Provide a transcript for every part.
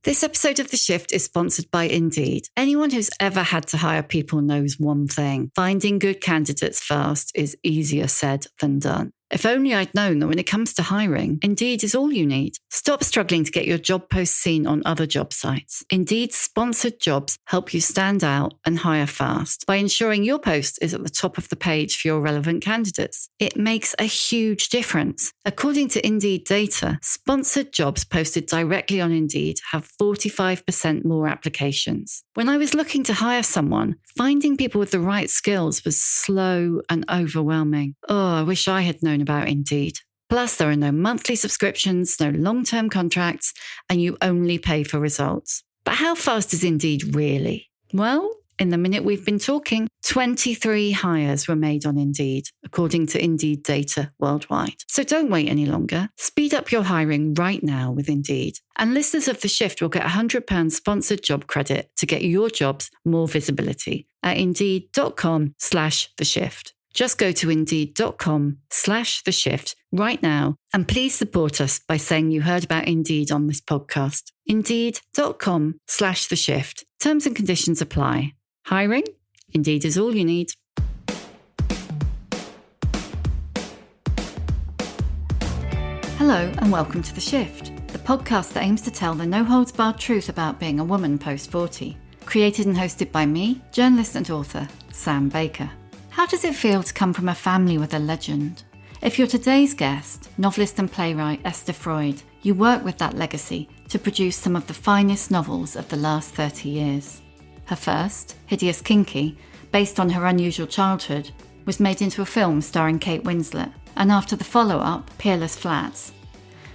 This episode of The Shift is sponsored by Indeed. Anyone who's ever had to hire people knows one thing. Finding good candidates fast is easier said than done. If only I'd known that when it comes to hiring, Indeed is all you need. Stop struggling to get your job posts seen on other job sites. Indeed's sponsored jobs help you stand out and hire fast by ensuring your post is at the top of the page for your relevant candidates. It makes a huge difference. According to Indeed data, sponsored jobs posted directly on Indeed have 45% more applications. When I was looking to hire someone, finding people with the right skills was slow and overwhelming. Oh, I wish I had known about Indeed. Plus, there are no monthly subscriptions, no long-term contracts, and you only pay for results. But how fast is Indeed really? Well, in the minute we've been talking, 23 hires were made on Indeed, according to Indeed data worldwide. So don't wait any longer. Speed up your hiring right now with Indeed. And listeners of The Shift will get £100 sponsored job credit to get your jobs more visibility at indeed.com/theshift. Just go to indeed.com/theshift right now and please support us by saying you heard about Indeed on this podcast. Indeed.com/theshift. Terms and conditions apply. Hiring? Indeed is all you need. Hello and welcome to The Shift, the podcast that aims to tell the no-holds-barred truth about being a woman post-40. Created and hosted by me, journalist and author, Sam Baker. How does it feel to come from a family with a legend? If you're today's guest, novelist and playwright Esther Freud, you work with that legacy to produce some of the finest novels of the last 30 years. Her first, Hideous Kinky, based on her unusual childhood, was made into a film starring Kate Winslet, and after the follow-up, Peerless Flats,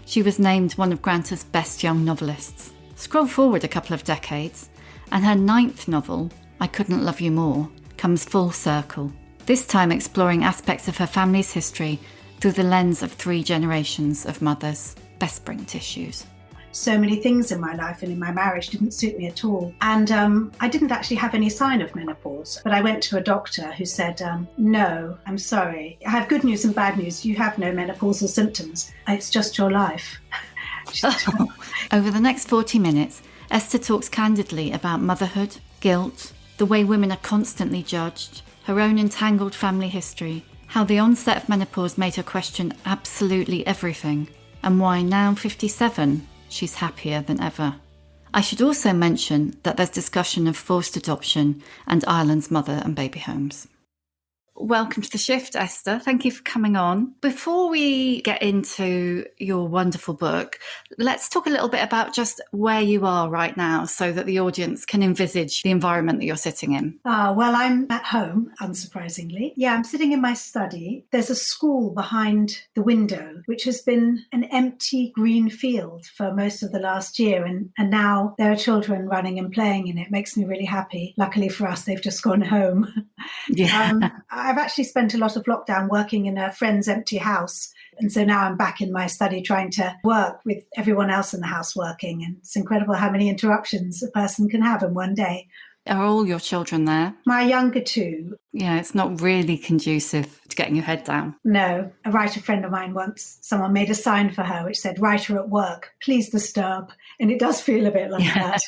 she was named one of Granta's best young novelists. Scroll forward a couple of decades, and her 9th novel, I Couldn't Love You More, comes full circle. This time exploring aspects of her family's history through the lens of 3 generations of mothers. Best bring tissues. So many things in my life and in my marriage didn't suit me at all. And I didn't actually have any sign of menopause. But I went to a doctor who said, no, I'm sorry. I have good news and bad news. You have no menopausal symptoms. It's just your life. Over the next 40 minutes, Esther talks candidly about motherhood, guilt, the way women are constantly judged, her own entangled family history, how the onset of menopause made her question absolutely everything, and why now 57, she's happier than ever. I should also mention that there's discussion of forced adoption and Ireland's mother and baby homes. Welcome to The Shift, Esther. Thank you for coming on. Before we get into your wonderful book, let's talk a little bit about just where you are right now so that the audience can envisage the environment that you're sitting in. Well, I'm at home, unsurprisingly. Yeah, I'm sitting in my study. There's a school behind the window, which has been an empty green field for most of the last year. And now there are children running and playing in it. It makes me really happy. Luckily for us, they've just gone home. Yeah. I've actually spent a lot of lockdown working in a friend's empty house. And so now I'm back in my study trying to work with everyone else in the house working. And it's incredible how many interruptions a person can have in one day. Are all your children there? My younger 2. Yeah, it's not really conducive to getting your head down. No. A writer friend of mine once, someone made a sign for her which said, "Writer at work, please disturb." And it does feel a bit like that.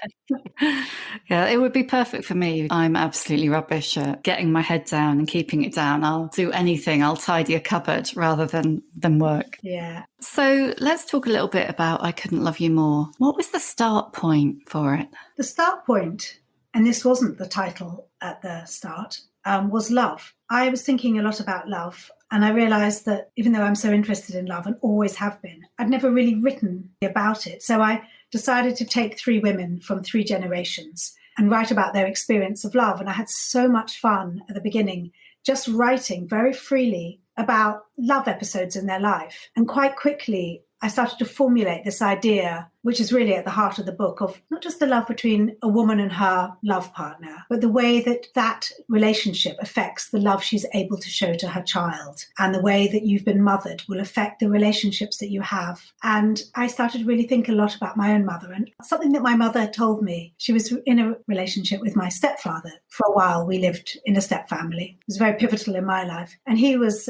Yeah, it would be perfect for me. I'm absolutely rubbish at getting my head down and keeping it down. I'll do anything. I'll tidy a cupboard rather than work. Yeah. So let's talk a little bit about I Couldn't Love You More. What was the start point for it? The start point, and this wasn't the title at the start, was love. I was thinking a lot about love, and I realised that even though I'm so interested in love and always have been, I'd never really written about it. So I decided to take 3 women from 3 generations and write about their experience of love. And I had so much fun at the beginning, just writing very freely about love episodes in their life. And quite quickly, I started to formulate this idea, which is really at the heart of the book, of not just the love between a woman and her love partner, but the way that that relationship affects the love she's able to show to her child, and the way that you've been mothered will affect the relationships that you have. And I started to really think a lot about my own mother, and something that my mother told me. She was in a relationship with my stepfather. For a while, we lived in a step family. It was very pivotal in my life. And he was,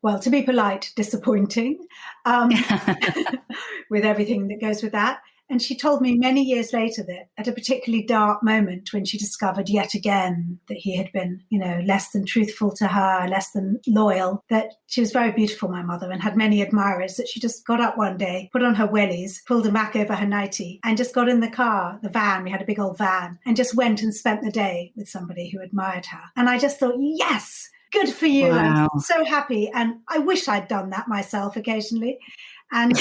well, to be polite, disappointing. With everything that goes with that. And she told me many years later that at a particularly dark moment when she discovered yet again that he had been, less than truthful to her, less than loyal, that she was very beautiful, my mother, and had many admirers, that she just got up one day, put on her wellies, pulled them back over her nightie, and just got in the car, the van, we had a big old van, and just went and spent the day with somebody who admired her. And I just thought, yes, good for you. Wow. I'm so happy. And I wish I'd done that myself occasionally. And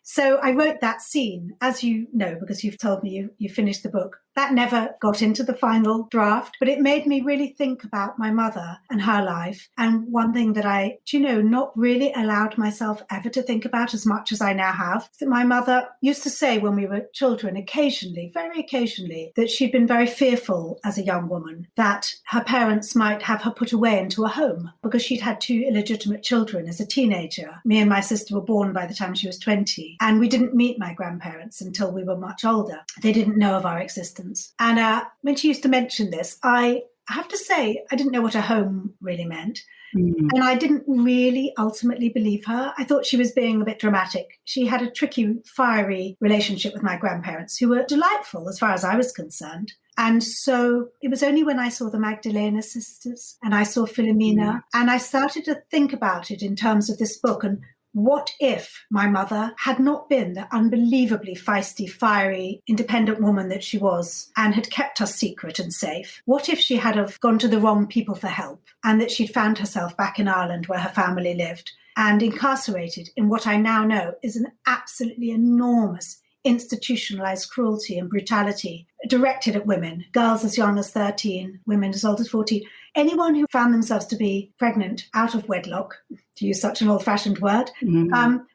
so I wrote that scene, as you know, because you've told me you finished the book. That never got into the final draft, but it made me really think about my mother and her life. And one thing that I, not really allowed myself ever to think about as much as I now have, is that my mother used to say when we were children, occasionally, very occasionally, that she'd been very fearful as a young woman that her parents might have her put away into a home because she'd had 2 illegitimate children as a teenager. Me and my sister were born by the time she was 20, and we didn't meet my grandparents until we were much older. They didn't know of our existence. And when she used to mention this, I have to say, I didn't know what a home really meant. Mm. And I didn't really ultimately believe her. I thought she was being a bit dramatic. She had a tricky, fiery relationship with my grandparents, who were delightful as far as I was concerned. And so it was only when I saw the Magdalena sisters and I saw Philomena, and I started to think about it in terms of this book and what if my mother had not been the unbelievably feisty, fiery, independent woman that she was and had kept us secret and safe? What if she had have gone to the wrong people for help and that she'd found herself back in Ireland where her family lived and incarcerated in what I now know is an absolutely enormous institutionalized cruelty and brutality directed at women, girls as young as 13, women as old as 14. Anyone who found themselves to be pregnant out of wedlock, to use such an old-fashioned word,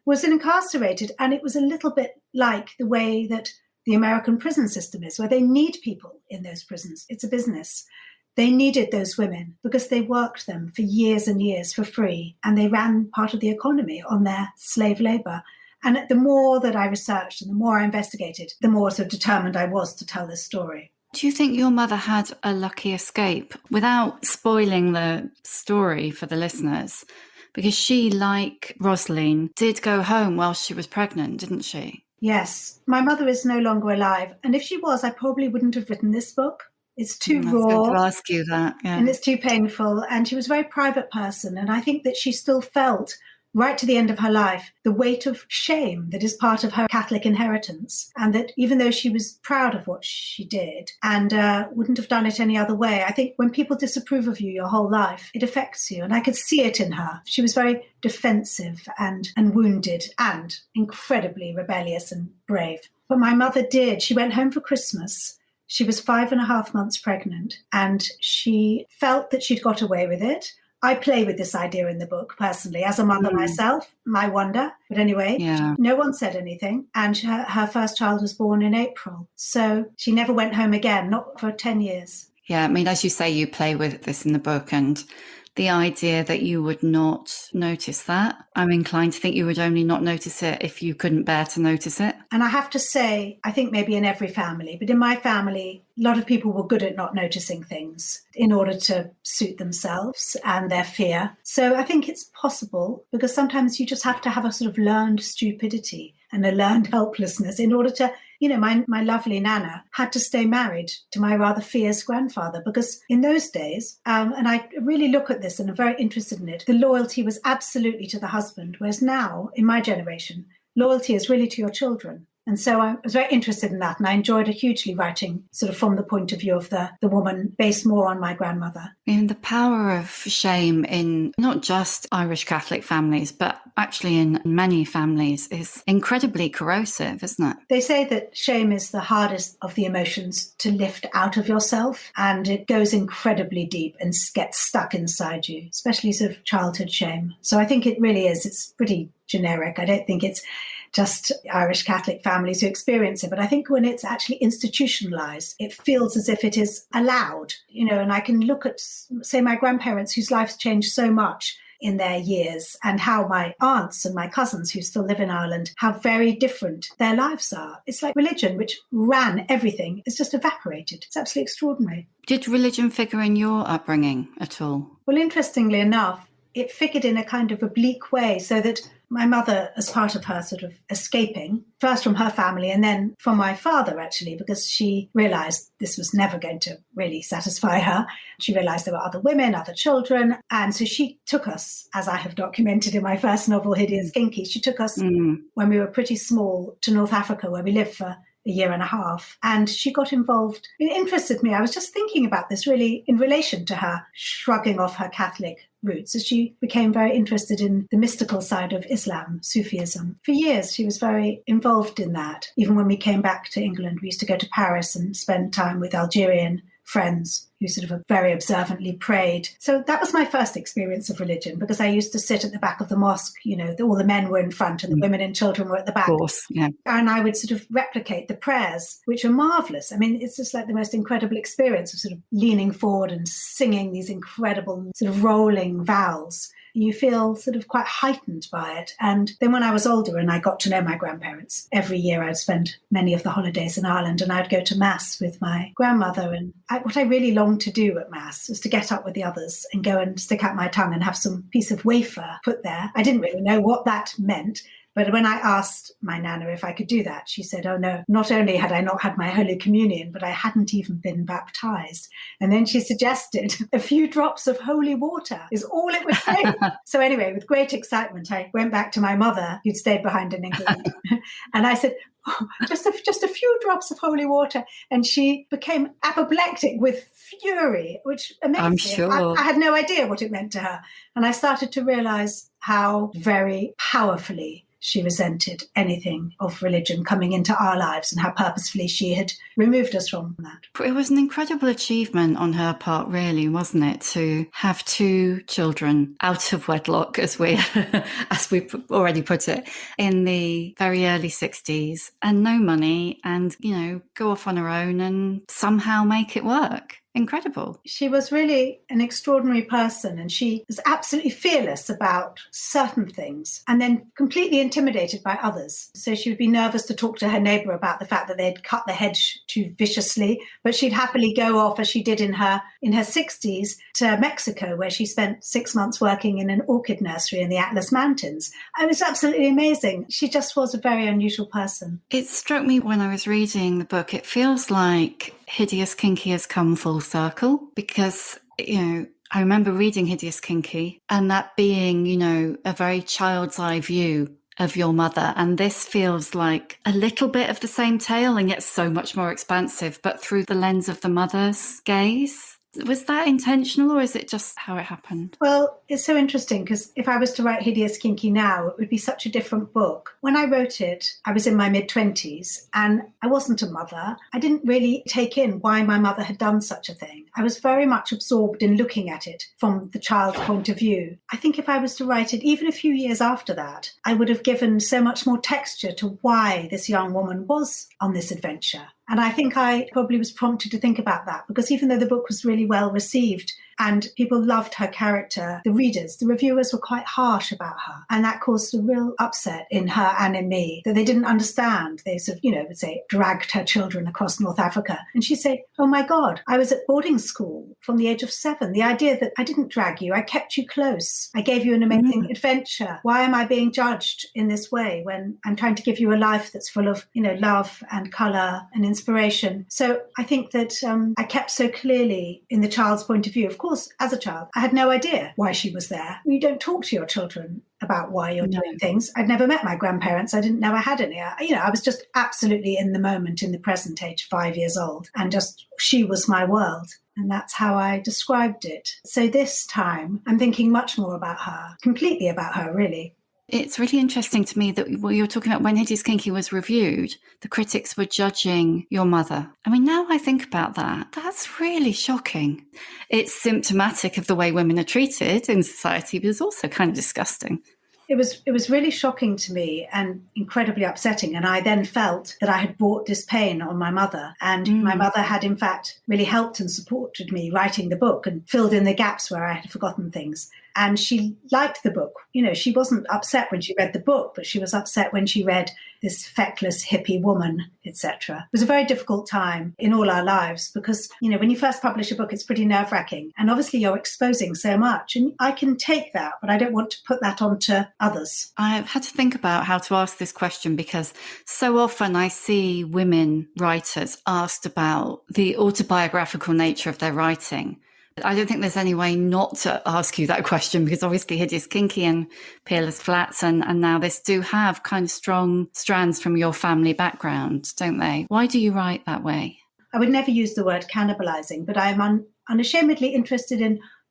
was incarcerated. And it was a little bit like the way that the American prison system is, where they need people in those prisons. It's a business. They needed those women because they worked them for years and years for free, and they ran part of the economy on their slave labor. And the more that I researched and the more I investigated, the more sort of determined I was to tell this story. Do you think your mother had a lucky escape? Without spoiling the story for the listeners, because she, like Rosaline, did go home while she was pregnant, didn't she? Yes. My mother is no longer alive. And if she was, I probably wouldn't have written this book. It's too raw. I was going to ask you that, yeah. And it's too painful. And she was a very private person. And I think that she still felt, right to the end of her life, the weight of shame that is part of her Catholic inheritance. And that even though she was proud of what she did and wouldn't have done it any other way, I think when people disapprove of you your whole life, it affects you. And I could see it in her. She was very defensive and wounded and incredibly rebellious and brave. But my mother did. She went home for Christmas. She was 5.5 months pregnant, and she felt that she'd got away with it. I play with this idea in the book, personally, as a mother myself, my wonder. But anyway, no one said anything. And her first child was born in April. So she never went home again, not for 10 years. Yeah, I mean, as you say, you play with this in the book, and the idea that you would not notice that, I'm inclined to think you would only not notice it if you couldn't bear to notice it. And I have to say, I think maybe in every family, but in my family, a lot of people were good at not noticing things in order to suit themselves and their fear. So I think it's possible, because sometimes you just have to have a sort of learned stupidity and a learned helplessness in order to, my lovely Nana had to stay married to my rather fierce grandfather, because in those days, and I really look at this and I'm very interested in it, the loyalty was absolutely to the husband, whereas now, in my generation, loyalty is really to your children. And so I was very interested in that, and I enjoyed it hugely, writing sort of from the point of view of the woman, based more on my grandmother. And the power of shame in not just Irish Catholic families, but actually in many families is incredibly corrosive, isn't it? They say that shame is the hardest of the emotions to lift out of yourself, and it goes incredibly deep and gets stuck inside you, especially sort of childhood shame. So I think it really is. It's pretty generic. I don't think it's just Irish Catholic families who experience it. But I think when it's actually institutionalized, it feels as if it is allowed, and I can look at, say, my grandparents whose lives changed so much in their years, and how my aunts and my cousins who still live in Ireland, how very different their lives are. It's like religion, which ran everything, is just evaporated. It's absolutely extraordinary. Did religion figure in your upbringing at all? Well, interestingly enough, it figured in a kind of oblique way, so that my mother, as part of her sort of escaping, first from her family and then from my father, actually, because she realized this was never going to really satisfy her. She realized there were other women, other children. And so she took us, as I have documented in my first novel, Hideous Kinky, she took us when we were pretty small to North Africa, where we lived for a year and a half. And she got involved. It interested me. I was just thinking about this really in relation to her shrugging off her Catholic roots as she became very interested in the mystical side of Islam, Sufism. For years, she was very involved in that. Even when we came back to England, we used to go to Paris and spend time with Algerian friends who sort of very observantly prayed. So that was my first experience of religion, because I used to sit at the back of the mosque, all the men were in front and the women and children were at the back. Of course, yeah. And I would sort of replicate the prayers, which are marvelous. I mean, it's just like the most incredible experience of sort of leaning forward and singing these incredible sort of rolling vowels. You feel sort of quite heightened by it. And then when I was older and I got to know my grandparents, every year I'd spend many of the holidays in Ireland and I'd go to Mass with my grandmother. And what I really longed to do at Mass was to get up with the others and go and stick out my tongue and have some piece of wafer put there. I didn't really know what that meant. But when I asked my Nana if I could do that, she said, oh no, not only had I not had my Holy Communion, but I hadn't even been baptized. And then she suggested a few drops of holy water is all it would take. So anyway, with great excitement, I went back to my mother, who'd stayed behind in England. And I said, oh, just a few drops of holy water. And she became apoplectic with fury, which amazed me. I'm sure. I had no idea what it meant to her. And I started to realize how very powerfully she resented anything of religion coming into our lives and how purposefully she had removed us from that. It was an incredible achievement on her part, really, wasn't it, to have two children out of wedlock, as we already put it, in the very early 60s, and no money, and, go off on her own and somehow make it work. Incredible. She was really an extraordinary person, and she was absolutely fearless about certain things and then completely intimidated by others. So she would be nervous to talk to her neighbour about the fact that they'd cut the hedge too viciously, but she'd happily go off, as she did in her 60s, to Mexico, where she spent 6 months working in an orchid nursery in the Atlas Mountains. It was absolutely amazing. She just was a very unusual person. It struck me when I was reading the book, it feels like Hideous Kinky has come full circle, because, I remember reading Hideous Kinky and that being, a very child's eye view of your mother. And this feels like a little bit of the same tale, and yet so much more expansive, but through the lens of the mother's gaze. Was that intentional, or is it just how it happened? Well, it's so interesting, because if I was to write Hideous Kinky now, it would be such a different book. When I wrote it, I was in my mid-20s and I wasn't a mother. I didn't really take in why my mother had done such a thing. I was very much absorbed in looking at it from the child's point of view. I think if I was to write it even a few years after that, I would have given so much more texture to why this young woman was on this adventure. And I think I probably was prompted to think about that, because even though the book was really well received and people loved her character, the reviewers were quite harsh about her. And that caused a real upset in her and in me, that they didn't understand. They sort of, would say, dragged her children across North Africa. And she'd say, oh my God, I was at boarding school from the age of 7. The idea that I didn't drag you, I kept you close. I gave you an amazing adventure. Why am I being judged in this way when I'm trying to give you a life that's full of, love and colour and inspiration? So I think that I kept so clearly in the child's point of view. Of course, as a child, I had no idea why she was there. You don't talk to your children about why you're doing things. I'd never met my grandparents. I didn't know I had any. I was just absolutely in the moment, in the present, age 5 years old. And just, she was my world. And that's how I described it. So this time, I'm thinking much more about her, completely about her, really. It's really interesting to me that what you're talking about, when Hideous Kinky was reviewed, the critics were judging your mother. I mean, now I think about that, that's really shocking. It's symptomatic of the way women are treated in society, but it's also kind of disgusting. It was really shocking to me and incredibly upsetting. And I then felt that I had brought this pain on my mother. And my mother had, in fact, really helped and supported me writing the book and filled in the gaps where I had forgotten things. And she liked the book. She wasn't upset when she read the book, but she was upset when she read this feckless hippie woman, etc. It was a very difficult time in all our lives because, when you first publish a book, it's pretty nerve-wracking. And obviously you're exposing so much. And I can take that, but I don't want to put that onto others. I've had to think about how to ask this question because so often I see women writers asked about the autobiographical nature of their writing. I don't think there's any way not to ask you that question because obviously Hideous Kinky and Peerless Flats and now this do have kind of strong strands from your family background, don't they? Why do you write that way? I would never use the word cannibalizing, but I'm unashamedly interested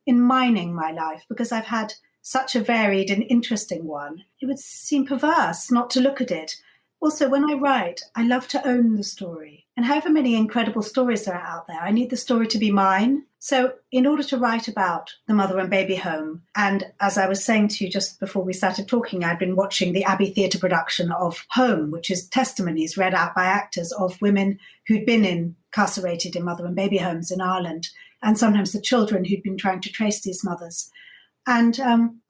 in mining my life because I've had such a varied and interesting one. It would seem perverse not to look at it. Also, when I write, I love to own the story. And however many incredible stories there are out there, I need the story to be mine. So in order to write about the mother and baby home, and as I was saying to you just before we started talking, I'd been watching the Abbey Theatre production of Home, which is testimonies read out by actors of women who'd been incarcerated in mother and baby homes in Ireland, and sometimes the children who'd been trying to trace these mothers. And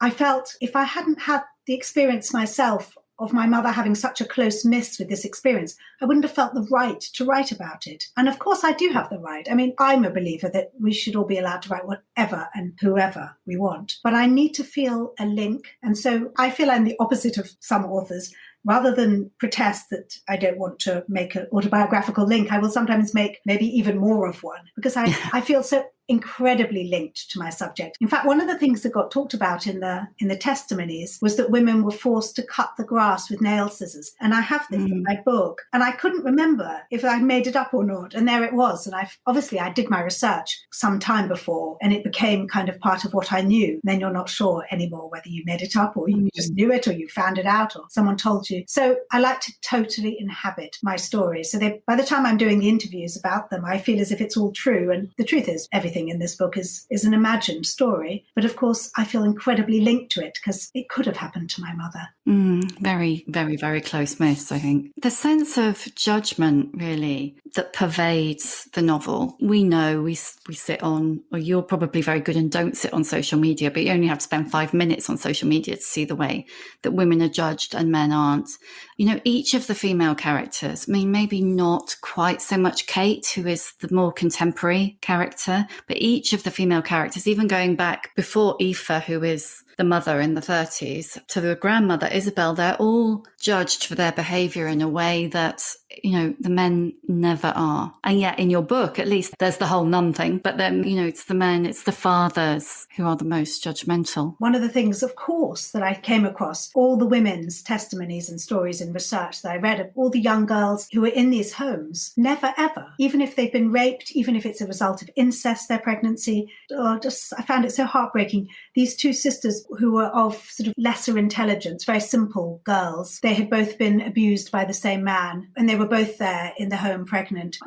I felt if I hadn't had the experience myself of my mother having such a close miss with this experience, I wouldn't have felt the right to write about it. And of course I do have the right. I mean, I'm a believer that we should all be allowed to write whatever and whoever we want. But I need to feel a link. And so I feel I'm the opposite of some authors. Rather than protest that I don't want to make an autobiographical link, I will sometimes make maybe even more of one because I feel so incredibly linked to my subject. In fact, one of the things that got talked about in the testimonies was that women were forced to cut the grass with nail scissors. And I have this in my book, and I couldn't remember if I made it up or not. And there it was. And I did my research some time before, and it became kind of part of what I knew. And then you're not sure anymore whether you made it up or you just knew it or you found it out or someone told you. So I like to totally inhabit my stories. So by the time I'm doing the interviews about them, I feel as if it's all true. And the truth is, everything in this book is an imagined story. But of course, I feel incredibly linked to it because it could have happened to my mother. Very, very, very close miss, I think. The sense of judgment, really, that pervades the novel. We know we sit on, or you're probably very good and don't sit on social media, but you only have to spend 5 minutes on social media to see the way that women are judged and men aren't. Each of the female characters, maybe not quite so much Kate, who is the more contemporary character, but each of the female characters, even going back before Aoife, who is the mother in the 30s, to the grandmother, Isabel, they're all judged for their behaviour in a way that, the men never are. And yet in your book, at least, there's the whole nun thing, but then, it's the men, it's the fathers who are the most judgmental. One of the things, of course, that I came across, all the women's testimonies and stories and research that I read of all the young girls who were in these homes, never ever, even if they've been raped, even if it's a result of incest, their pregnancy, I found it so heartbreaking. These two sisters who were of sort of lesser intelligence, very simple girls, they had both been abused by the same man, and they were both there in the home pregnant,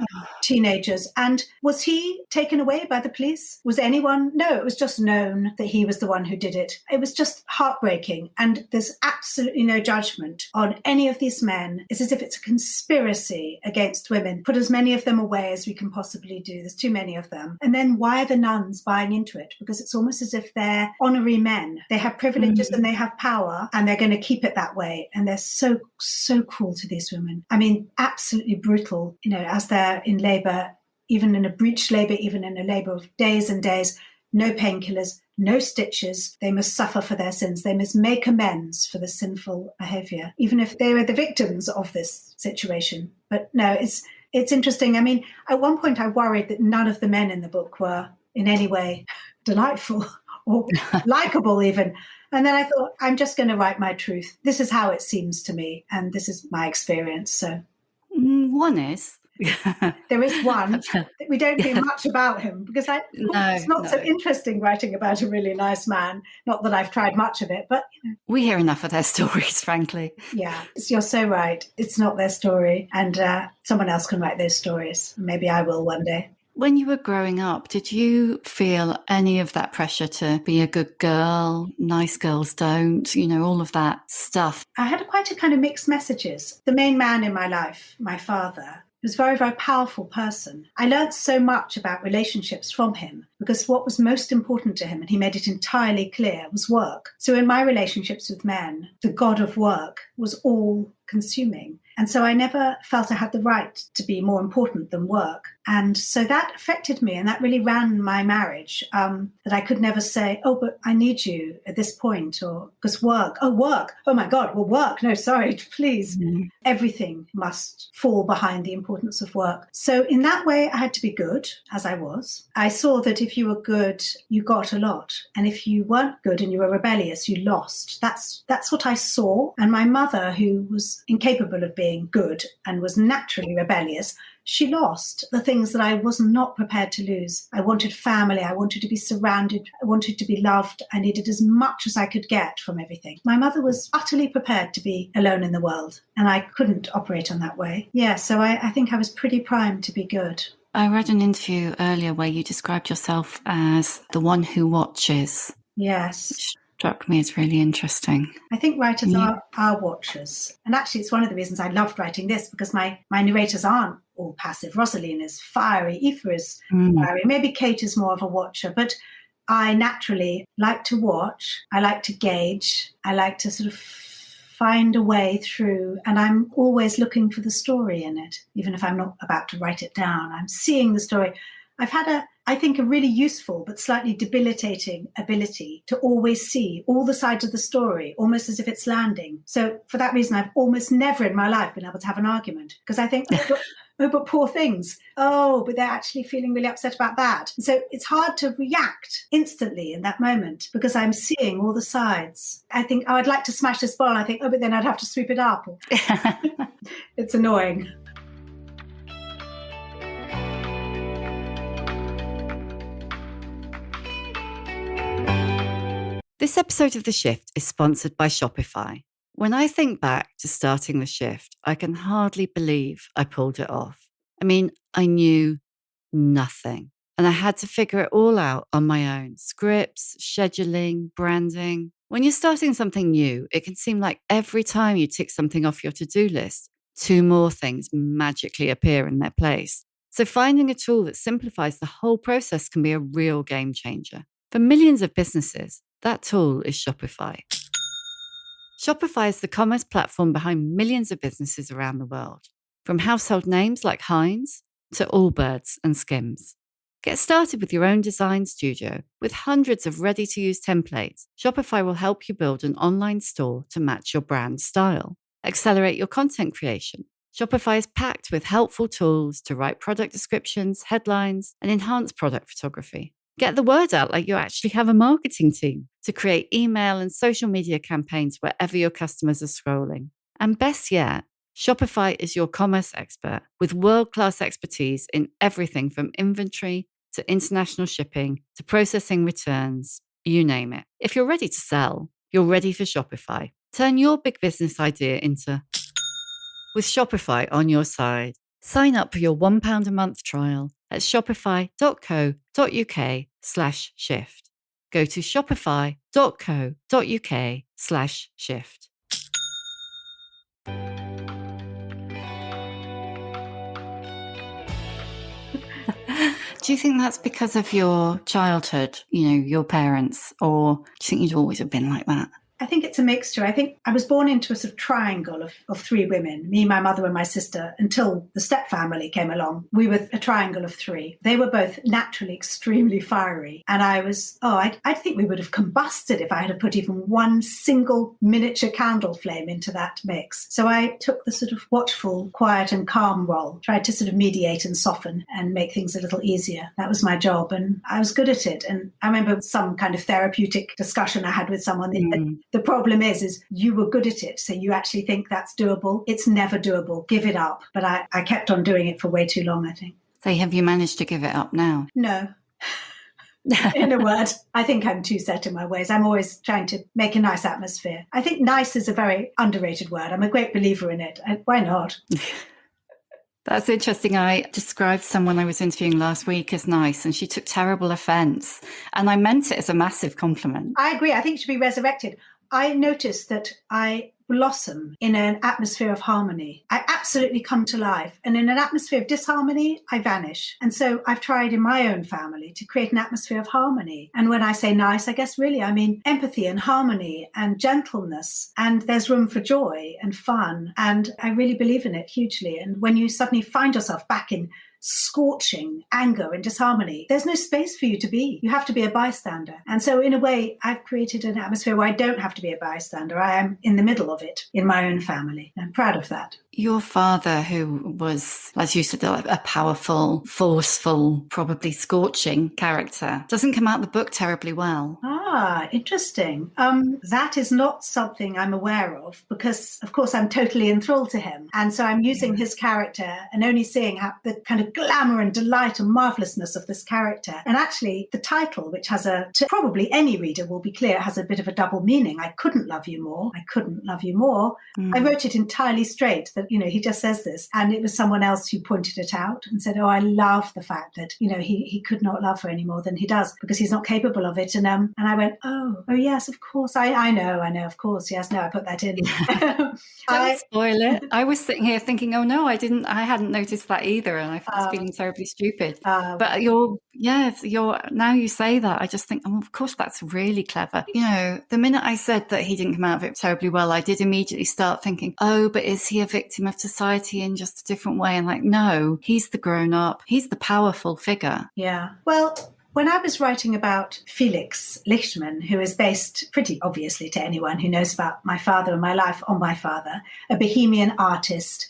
teenagers. And was he taken away by the police? Was anyone? No, it was just known that he was the one who did it. It was just heartbreaking. And there's absolutely no judgment on any of these men. It's as if it's a conspiracy against women. Put as many of them away as we can possibly do. There's too many of them. And then why are the nuns buying into it? Because it's almost as if they're honorary men. They have privileges and they have power, and they're going to keep it that way. And they're so, so cruel to these women. I mean, absolutely brutal, as they're in labour, even in a breech labour, even in a labour of days and days, no painkillers, no stitches. They must suffer for their sins. They must make amends for the sinful behaviour, even if they were the victims of this situation. But no, it's interesting. I mean, at one point I worried that none of the men in the book were in any way delightful or likable even. And then I thought, I'm just going to write my truth. This is how it seems to me, and this is my experience. So one is. There is one. We don't hear much about him because it's not so interesting writing about a really nice man. Not that I've tried much of it, but we hear enough of their stories, frankly. Yeah, you're so right. It's not their story, and someone else can write those stories. Maybe I will one day. When you were growing up, did you feel any of that pressure to be a good girl? Nice girls don't, all of that stuff. I had quite a kind of mixed messages. The main man in my life, my father, He was a very, very powerful person. I learned so much about relationships from him because what was most important to him, and he made it entirely clear, was work. So in my relationships with men, the god of work was all consuming. And so I never felt I had the right to be more important than work. And so that affected me, and that really ran my marriage, that I could never say, oh, but I need you at this point, or because work, oh my God, well, work, no, sorry, please. Mm. Everything must fall behind the importance of work. So in that way, I had to be good, as I was. I saw that if you were good, you got a lot. And if you weren't good and you were rebellious, you lost. That's what I saw. And my mother, who was incapable of being good and was naturally rebellious, she lost the things that I was not prepared to lose. I wanted family. I wanted to be surrounded. I wanted to be loved. I needed as much as I could get from everything. My mother was utterly prepared to be alone in the world, and I couldn't operate on that way. Yeah, so I think I was pretty primed to be good. I read an interview earlier where you described yourself as the one who watches. Yes. Which struck me as really interesting. I think writers are watchers. And actually, it's one of the reasons I loved writing this, because my narrators aren't all passive. Rosaline is fiery. Aoife is fiery. Maybe Kate is more of a watcher. But I naturally like to watch. I like to gauge. I like to sort of find a way through. And I'm always looking for the story in it, even if I'm not about to write it down. I'm seeing the story. I've had I think, a really useful but slightly debilitating ability to always see all the sides of the story, almost as if it's landing. So for that reason, I've almost never in my life been able to have an argument, because I think, oh, but poor things. Oh, but they're actually feeling really upset about that. And so it's hard to react instantly in that moment because I'm seeing all the sides. I think, oh, I'd like to smash this bottle. I think, oh, but then I'd have to sweep it up. It's annoying. This episode of The Shift is sponsored by Shopify. When I think back to starting The Shift, I can hardly believe I pulled it off. I mean, I knew nothing, and I had to figure it all out on my own. Scripts, scheduling, branding. When you're starting something new, it can seem like every time you tick something off your to-do list, 2 more things magically appear in their place. So finding a tool that simplifies the whole process can be a real game changer. For millions of businesses, that tool is Shopify. Shopify is the commerce platform behind millions of businesses around the world, from household names like Heinz to Allbirds and Skims. Get started with your own design studio. With hundreds of ready-to-use templates, Shopify will help you build an online store to match your brand style. Accelerate your content creation. Shopify is packed with helpful tools to write product descriptions, headlines, and enhance product photography. Get the word out like you actually have a marketing team to create email and social media campaigns wherever your customers are scrolling. And best yet, Shopify is your commerce expert with world-class expertise in everything from inventory to international shipping to processing returns, you name it. If you're ready to sell, you're ready for Shopify. Turn your big business idea into with Shopify on your side. Sign up for your £1 a month trial at shopify.co.uk/shift. Go to shopify.co.uk/shift. Do you think that's because of your childhood, your parents, or do you think you'd always have been like that? I think it's a mixture. I think I was born into a sort of triangle of 3 women, me, my mother and my sister, until the stepfamily came along. We were a triangle of 3. They were both naturally extremely fiery. And I think we would have combusted if I had put even one single miniature candle flame into that mix. So I took the sort of watchful, quiet and calm role, tried to sort of mediate and soften and make things a little easier. That was my job and I was good at it. And I remember some kind of therapeutic discussion I had with someone that the problem is you were good at it, so you actually think that's doable. It's never doable. Give it up. But I kept on doing it for way too long, I think. So have you managed to give it up now? No. In a word, I think I'm too set in my ways. I'm always trying to make a nice atmosphere. I think nice is a very underrated word. I'm a great believer in it. Why not? That's interesting. I described someone I was interviewing last week as nice, and she took terrible offense. And I meant it as a massive compliment. I agree. I think it should be resurrected. I noticed that I blossom in an atmosphere of harmony. I absolutely come to life. And in an atmosphere of disharmony, I vanish. And so I've tried in my own family to create an atmosphere of harmony. And when I say nice, I guess really I mean empathy and harmony and gentleness. And there's room for joy and fun. And I really believe in it hugely. And when you suddenly find yourself back in scorching anger and disharmony, there's no space for you to be. You have to be a bystander. And so in a way, I've created an atmosphere where I don't have to be a bystander. I am in the middle of it in my own family. I'm proud of that. Your father, who was, as you said, a powerful, forceful, probably scorching character, doesn't come out the book terribly well. Ah, interesting. That is not something I'm aware of because, of course, I'm totally enthralled to him. And so I'm using his character and only seeing how the kind of glamour and delight and marvelousness of this character. And actually, the title, which has probably any reader will be clear, it has a bit of a double meaning. I couldn't love you more. I couldn't love you more. I wrote it entirely straight that, he just says this. And it was someone else who pointed it out and said, oh, I love the fact that, he could not love her any more than he does because he's not capable of it. And I went, oh, yes, of course. I know, of course. Yes, no, I put that in. Don't spoil it. I was sitting here thinking, oh no, I hadn't noticed that either. And I was feeling terribly stupid. But now you say that, I just think, oh, of course, that's really clever. The minute I said that he didn't come out of it terribly well, I did immediately start thinking, oh, but is he a victim of society in just a different way? And no, he's the grown up. He's the powerful figure. Yeah. Well, when I was writing about Felix Lichtmann, who is based pretty obviously to anyone who knows about my father and my life on my father, a bohemian artist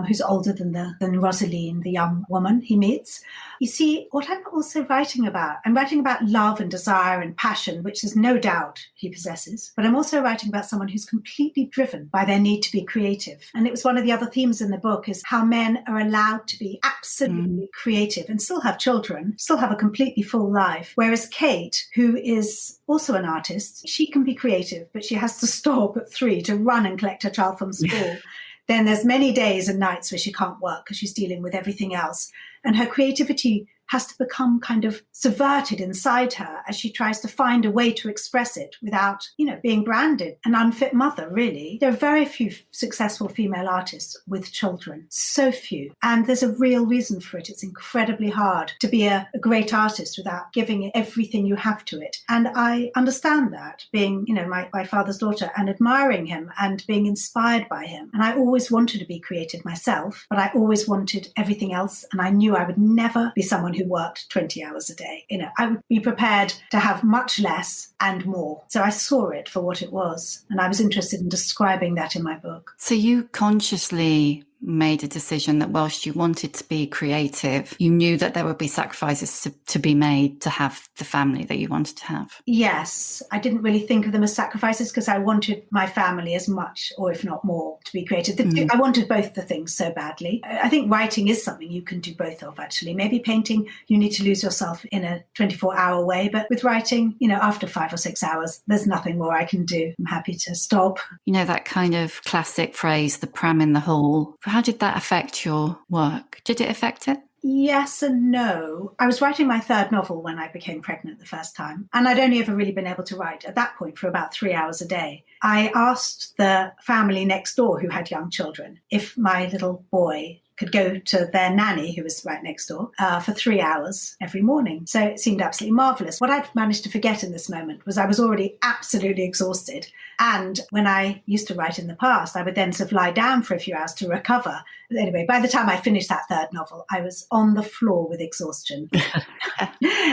who's older than Rosaline, the young woman he meets. You see, what I'm also writing about, I'm writing about love and desire and passion, which there's no doubt he possesses, but I'm also writing about someone who's completely driven by their need to be creative. And it was one of the other themes in the book is how men are allowed to be absolutely creative and still have children, still have a completely full life. Whereas Kate, who is also an artist, she can be creative, but she has to stop at 3 to run and collect her child from school. Then there's many days and nights where she can't work because she's dealing with everything else. And her creativity has to become kind of subverted inside her as she tries to find a way to express it without, being branded an unfit mother, really. There are very few successful female artists with children, so few. And there's a real reason for it. It's incredibly hard to be a great artist without giving it everything you have to it. And I understand that, being, my father's daughter and admiring him and being inspired by him. And I always wanted to be creative myself, but I always wanted everything else. And I knew I would never be someone who worked 20 hours a day. I would be prepared to have much less and more. So I saw it for what it was. And I was interested in describing that in my book. So you consciously made a decision that whilst you wanted to be creative, you knew that there would be sacrifices to be made to have the family that you wanted to have. Yes, I didn't really think of them as sacrifices because I wanted my family as much, or if not more, to be creative. I wanted both the things so badly. I think writing is something you can do both of, actually. Maybe painting, you need to lose yourself in a 24-hour way, but with writing, after 5 or 6 hours, there's nothing more I can do. I'm happy to stop. That kind of classic phrase, the pram in the hall. How did that affect your work? Did it affect it? Yes and no. I was writing my third novel when I became pregnant the first time, and I'd only ever really been able to write at that point for about 3 hours a day. I asked the family next door who had young children if my little boy could go to their nanny, who was right next door, for 3 hours every morning. So it seemed absolutely marvellous. What I'd managed to forget in this moment was I was already absolutely exhausted. And when I used to write in the past, I would then sort of lie down for a few hours to recover. But anyway, by the time I finished that third novel, I was on the floor with exhaustion.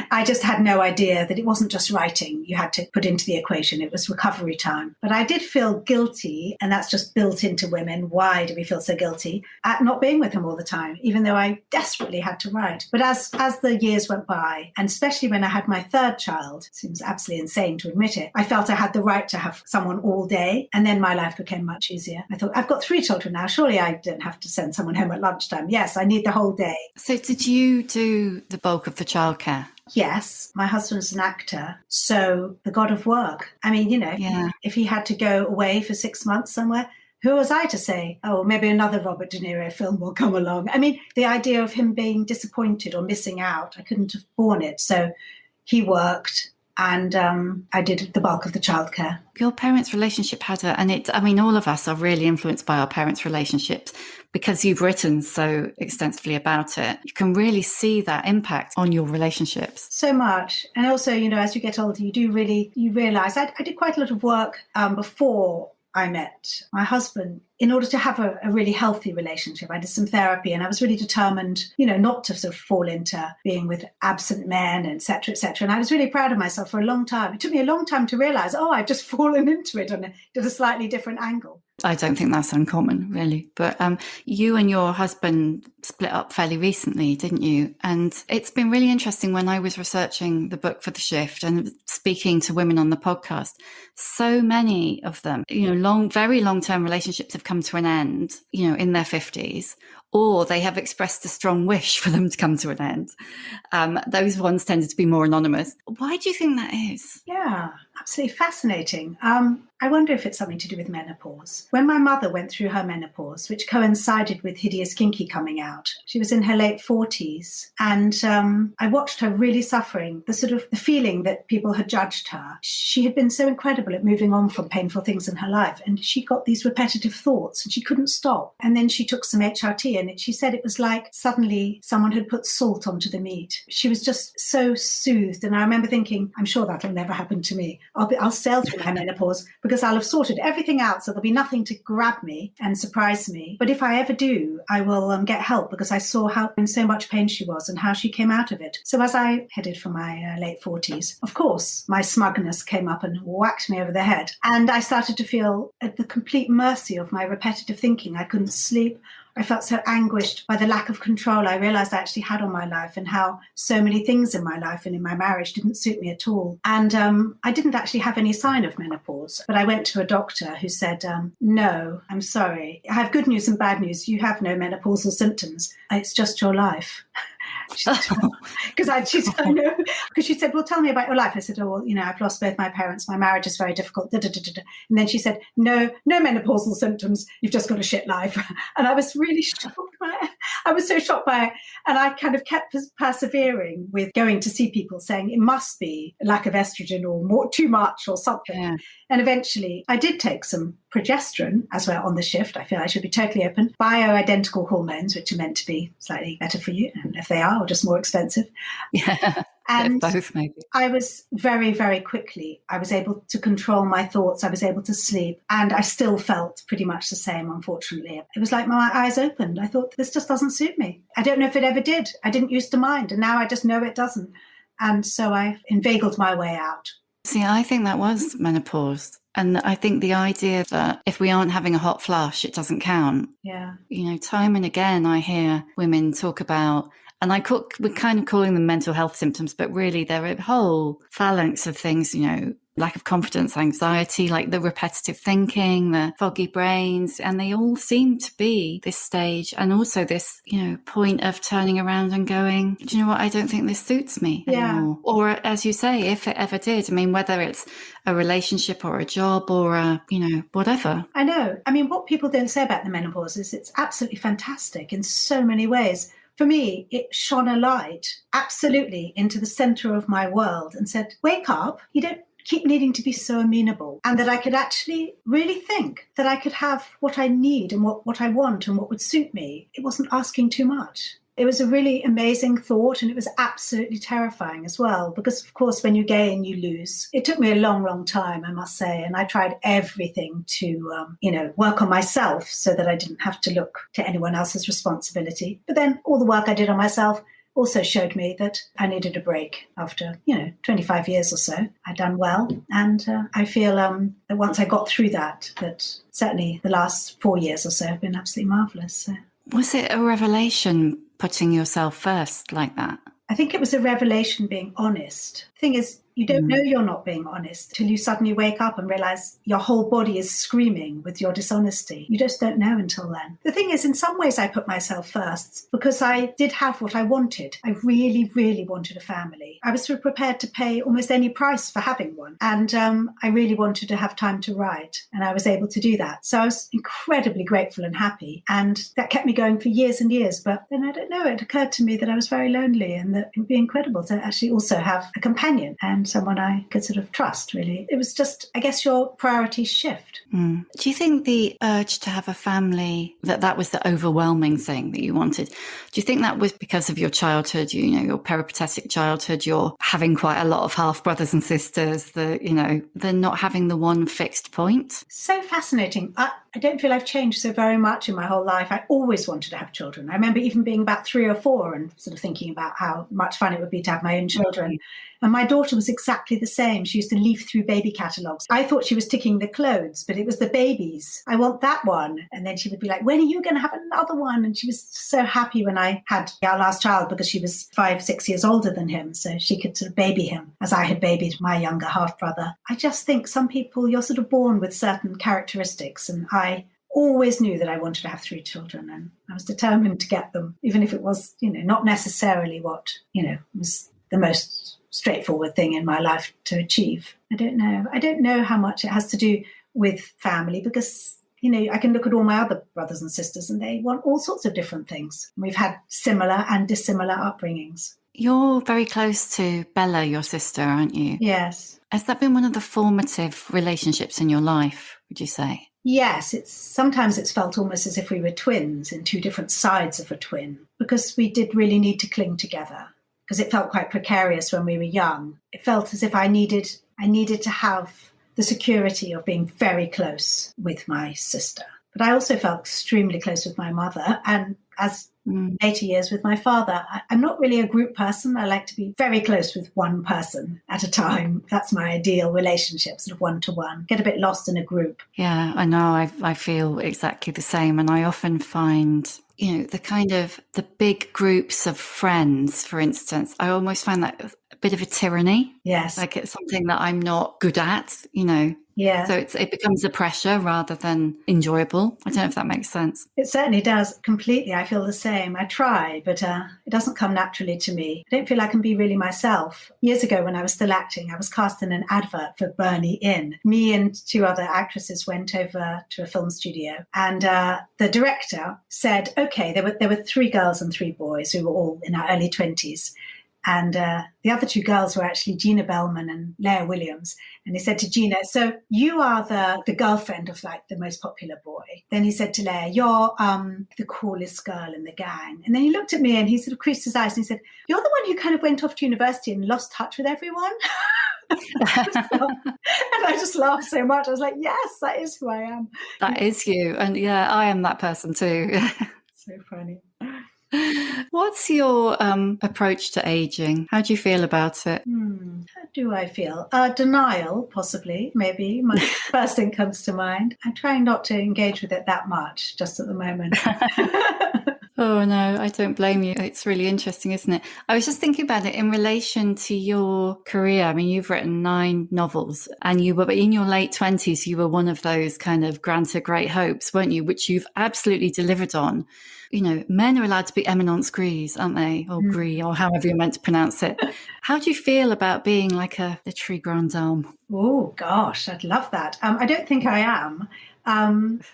I just had no idea that it wasn't just writing you had to put into the equation. It was recovery time. But I did feel guilty, and that's just built into women. Why do we feel so guilty at not being with him all the time, even though I desperately had to write? But as the years went by, and especially when I had my third child, it seems absolutely insane to admit it, I felt I had the right to have someone all day, and then my life became much easier. I thought, I've got 3 children now, surely I don't have to send someone home at lunchtime. Yes, I need the whole day. So did you do the bulk of the childcare? Yes, my husband's an actor, so the god of work. I mean, if he had to go away for 6 months somewhere, who was I to say, oh, maybe another Robert De Niro film will come along? I mean, the idea of him being disappointed or missing out, I couldn't have borne it. So he worked And I did the bulk of the childcare. Your parents' relationship all of us are really influenced by our parents' relationships because you've written so extensively about it. You can really see that impact on your relationships. So much. And also, as you get older, you realize I did quite a lot of work before I met my husband in order to have a really healthy relationship. I did some therapy and I was really determined, not to sort of fall into being with absent men, et cetera, et cetera. And I was really proud of myself for a long time. It took me a long time to realize, I've just fallen into it at a slightly different angle. I don't think that's uncommon, really. But you and your husband split up fairly recently, didn't you? And it's been really interesting when I was researching the book for The Shift and speaking to women on the podcast. So many of them, very long-term relationships have come to an end, in their 50s, or they have expressed a strong wish for them to come to an end. Those ones tended to be more anonymous. Why do you think that is? Yeah, absolutely fascinating. I wonder if it's something to do with menopause. When my mother went through her menopause, which coincided with Hideous Kinky coming out, she was in her late 40s. And I watched her really suffering, the feeling that people had judged her. She had been so incredible at moving on from painful things in her life. And she got these repetitive thoughts and she couldn't stop. And then she took some HRT and she said it was like suddenly someone had put salt onto the meat. She was just so soothed. And I remember thinking, I'm sure that'll never happen to me. I'll sail through my menopause because I'll have sorted everything out, so there'll be nothing to grab me and surprise me. But if I ever do, I will get help because I saw how in so much pain she was and how she came out of it. So as I headed for my late 40s, of course, my smugness came up and whacked me over the head. And I started to feel at the complete mercy of my repetitive thinking. I couldn't sleep. I felt so anguished by the lack of control I realized I actually had on my life and how so many things in my life and in my marriage didn't suit me at all. And I didn't actually have any sign of menopause, but I went to a doctor who said, no, I'm sorry. I have good news and bad news. You have no menopausal symptoms. It's just your life. Because she said, well, tell me about your life. I said, I've lost both my parents. My marriage is very difficult. And then she said, no menopausal symptoms. You've just got a shit life. And I was really shocked by it. I was so shocked by it. And I kind of kept persevering with going to see people saying it must be a lack of estrogen or too much or something. Yeah. And eventually I did take some progesterone as we're on the shift. I feel I should be totally open. Bioidentical hormones, which are meant to be slightly better for you, and if they are, or just more expensive. Yeah. And both, maybe. I was very, very quickly, I was able to control my thoughts. I was able to sleep. And I still felt pretty much the same, unfortunately. It was like my eyes opened. I thought, this just doesn't suit me. I don't know if it ever did. I didn't used to mind. And now I just know it doesn't. And so I inveigled my way out. See, I think that was menopause. And I think the idea that if we aren't having a hot flush, it doesn't count. Yeah. Time and again, I hear women talk about, and we're kind of calling them mental health symptoms, but really they're a whole phalanx of things, lack of confidence, anxiety, like the repetitive thinking, the foggy brains, and they all seem to be this stage and also this, point of turning around and going, do you know what, I don't think this suits me anymore. Or as you say, if it ever did, whether it's a relationship or a job or whatever. I know. What people don't say about the menopause is it's absolutely fantastic in so many ways. For me, it shone a light absolutely into the center of my world and said, wake up, you don't keep needing to be so amenable, and that I could actually really think that I could have what I need and what I want and what would suit me. It wasn't asking too much. It was a really amazing thought, and it was absolutely terrifying as well, because of course when you gain, you lose. It took me a long, long time, I must say, and I tried everything to, work on myself so that I didn't have to look to anyone else's responsibility. But then all the work I did on myself also showed me that I needed a break after, 25 years or so. I'd done well. And I feel that once I got through that certainly the last 4 years or so have been absolutely marvellous. So. Was it a revelation putting yourself first like that? I think it was a revelation being honest. The thing is, you don't know you're not being honest till you suddenly wake up and realize your whole body is screaming with your dishonesty. You just don't know until then. The thing is, in some ways, I put myself first because I did have what I wanted. I really, really wanted a family. I was prepared to pay almost any price for having one. And I really wanted to have time to write. And I was able to do that. So I was incredibly grateful and happy. And that kept me going for years and years. But then I don't know, it occurred to me that I was very lonely and that it would be incredible to actually also have a companion. And and someone I could sort of trust, really. It was just, I guess, your priorities shift. Do you think the urge to have a family, that was the overwhelming thing that you wanted? Do you think that was because of your childhood, your peripatetic childhood, you're having quite a lot of half brothers and sisters, they're not having the one fixed point? So fascinating. I don't feel I've changed so very much in my whole life. I always wanted to have children. I remember even being about 3 or 4 and sort of thinking about how much fun it would be to have my own children. And my daughter was exactly the same. She used to leaf through baby catalogues. I thought she was ticking the clothes, but it was the babies. I want that one. And then she would be like, when are you going to have another one? And she was so happy when I had our last child, because she was 5-6 years older than him. So she could sort of baby him as I had babied my younger half brother. I just think some people, you're sort of born with certain characteristics. And I always knew that I wanted to have 3 children, and I was determined to get them, even if it was, not necessarily what, was the most straightforward thing in my life to achieve. I don't know how much it has to do with family, because I can look at all my other brothers and sisters and they want all sorts of different things. We've had similar and dissimilar upbringings. You're very close to Bella, your sister, aren't you? Yes. Has that been one of the formative relationships in your life, would you say? Yes, sometimes it's felt almost as if we were twins in 2 different sides of a twin, because we did really need to cling together, because it felt quite precarious when we were young. It felt as if I needed to have the security of being very close with my sister. But I also felt extremely close with my mother, and as later years with my father. I'm not really a group person. I like to be very close with one person at a time. That's my ideal relationship, sort of one-to-one. Get a bit lost in a group. Yeah, I know. I feel exactly the same. And I often find, the big groups of friends, for instance, I almost find that a bit of a tyranny. Yes. Like it's something that I'm not good at, Yeah. So it becomes a pressure rather than enjoyable. I don't know if that makes sense. It certainly does, completely. I feel the same. I try, but it doesn't come naturally to me. I don't feel I can be really myself. Years ago, when I was still acting, I was cast in an advert for Burnley Inn. Me and 2 other actresses went over to a film studio, and the director said, okay, there were 3 girls and 3 boys who were all in our early 20s. And the other 2 girls were actually Gina Bellman and Leah Williams. And he said to Gina, so you are the girlfriend of like the most popular boy. Then he said to Leah, you're the coolest girl in the gang. And then he looked at me and he sort of creased his eyes and he said, you're the one who kind of went off to university and lost touch with everyone. And I just laughed so much. I was like, yes, that is who I am. That is you. And yeah, I am that person too. So funny. What's your approach to aging? How do you feel about it? How do I feel? Denial, possibly, maybe. My first thing comes to mind. I'm trying not to engage with it that much just at the moment. Oh, no, I don't blame you. It's really interesting, isn't it? I was just thinking about it in relation to your career. I mean, you've written 9 novels and you were in your late 20s. You were one of those kind of Granta great hopes, weren't you? Which you've absolutely delivered on. Men are allowed to be eminence gris, aren't they? Or gris, or however you're meant to pronounce it. How do you feel about being like a literary grande dame? Oh, gosh, I'd love that. I don't think I am.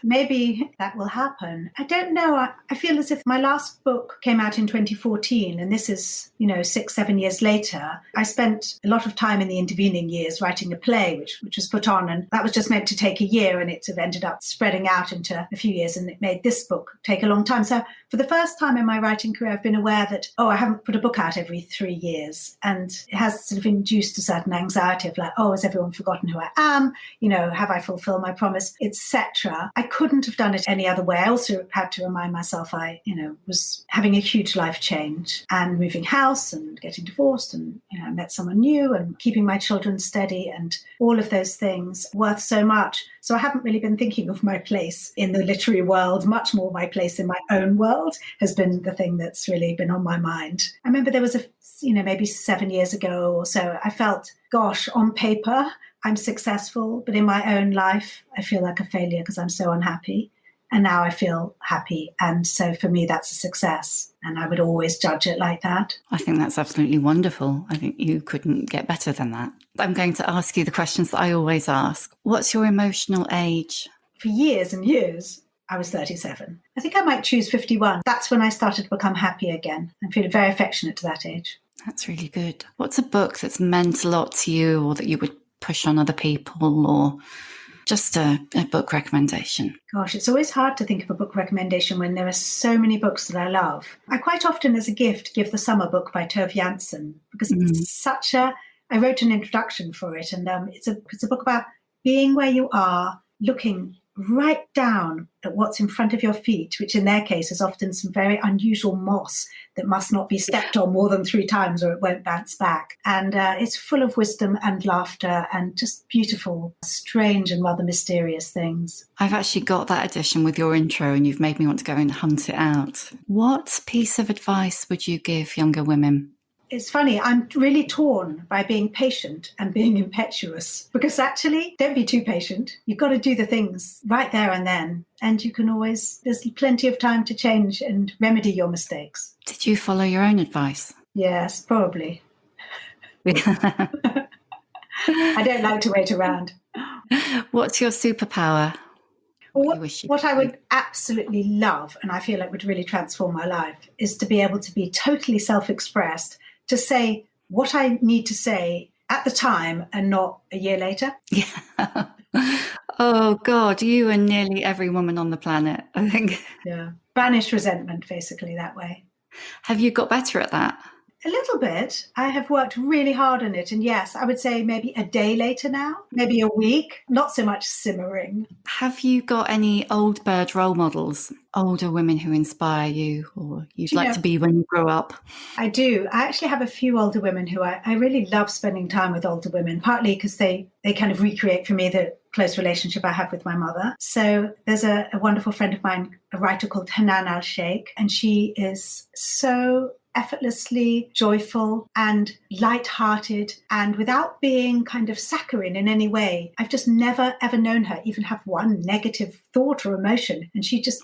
Maybe that will happen. I don't know. I feel as if my last book came out in 2014 and this is, 6-7 years later. I spent a lot of time in the intervening years writing a play, which was put on, and that was just meant to take a year, and it sort of ended up spreading out into a few years, and it made this book take a long time. So for the first time in my writing career, I've been aware that, I haven't put a book out every 3 years, and it has sort of induced a certain anxiety of like, has everyone forgotten who I am? Have I fulfilled my promise? Etc. I couldn't have done it any other way. I also had to remind myself I, was having a huge life change and moving house and getting divorced and, I met someone new and keeping my children steady and all of those things worth so much. So I haven't really been thinking of my place in the literary world. Much more my place in my own world has been the thing that's really been on my mind. I remember there was maybe 7 years ago or so, I felt, gosh, on paper, I'm successful, but in my own life, I feel like a failure because I'm so unhappy. And now I feel happy. And so for me, that's a success. And I would always judge it like that. I think that's absolutely wonderful. I think you couldn't get better than that. I'm going to ask you the questions that I always ask. What's your emotional age? For years and years, I was 37. I think I might choose 51. That's when I started to become happy again and feel very affectionate to that age. That's really good. What's a book that's meant a lot to you or that you would push on other people, or just a book recommendation? Gosh, it's always hard to think of a book recommendation when there are so many books that I love. I quite often, as a gift, give The Summer Book by Tove Jansson, because it's such a... I wrote an introduction for it, and it's a book about being where you are, looking right down at what's in front of your feet, which in their case is often some very unusual moss that must not be stepped on more than 3 times or it won't bounce back. And it's full of wisdom and laughter and just beautiful, strange and rather mysterious things. I've actually got that edition with your intro and you've made me want to go and hunt it out. What piece of advice would you give younger women? It's funny, I'm really torn by being patient and being impetuous, because actually, don't be too patient. You've got to do the things right there and then. And you can always, there's plenty of time to change and remedy your mistakes. Did you follow your own advice? Yes, probably. I don't like to wait around. What's your superpower? What I would absolutely love, and I feel like would really transform my life, is to be able to be totally self-expressed, to say what I need to say at the time and not a year later. Yeah. Oh, God, you and nearly every woman on the planet, I think. Yeah. Banish resentment, basically, that way. Have you got better at that? A little bit. I have worked really hard on it. And yes, I would say maybe a day later now, maybe a week, not so much simmering. Have you got any old bird role models, older women who inspire you or you'd like to be when you grow up? I do. I actually have a few older women who I really love spending time with older women, partly because they kind of recreate for me the close relationship I have with my mother. So there's a wonderful friend of mine, a writer called Hanan Al-Sheikh, and she is so effortlessly joyful and light-hearted and without being kind of saccharine in any way. I've just never, ever known her even have one negative thought or emotion. And she just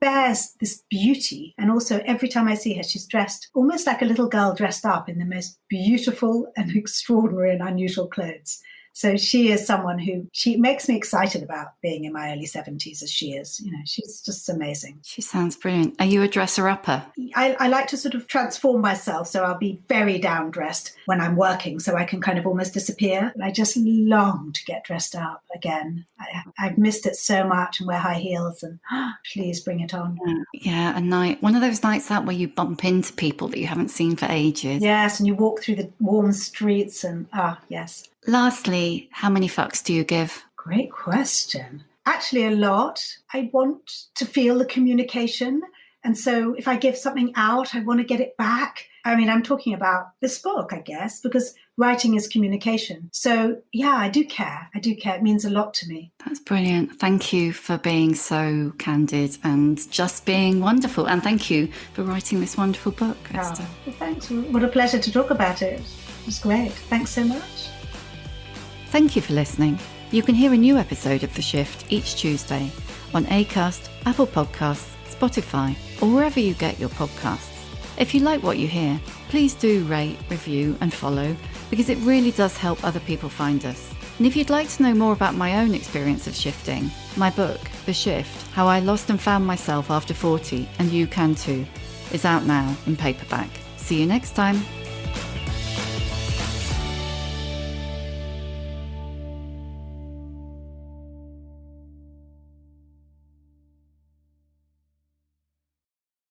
bears this beauty. And also every time I see her, she's dressed almost like a little girl dressed up in the most beautiful and extraordinary and unusual clothes. So she is someone who, she makes me excited about being in my early 70s as she is. You know, she's just amazing. She sounds brilliant. Are you a dresser-upper? I like to sort of transform myself. So I'll be very down-dressed when I'm working, so I can kind of almost disappear. I just long to get dressed up again. I've missed it so much and wear high heels and please bring it on. Yeah, a night, one of those nights out where you bump into people that you haven't seen for ages. Yes, and you walk through the warm streets and, yes. Lastly, how many fucks do you give? Great question. Actually, a lot. I want to feel the communication. And so if I give something out, I want to get it back. I mean, I'm talking about this book, I guess, because writing is communication. So, yeah, I do care. I do care. It means a lot to me. That's brilliant. Thank you for being so candid and just being wonderful. And thank you for writing this wonderful book, Esther. Well, thanks. What a pleasure to talk about it. It was great. Thanks so much. Thank you for listening. You can hear a new episode of The Shift each Tuesday on Acast, Apple Podcasts, Spotify, or wherever you get your podcasts. If you like what you hear, please do rate, review and follow, because it really does help other people find us. And if you'd like to know more about my own experience of shifting, my book, The Shift, How I Lost and Found Myself After 40, and You Can Too, is out now in paperback. See you next time.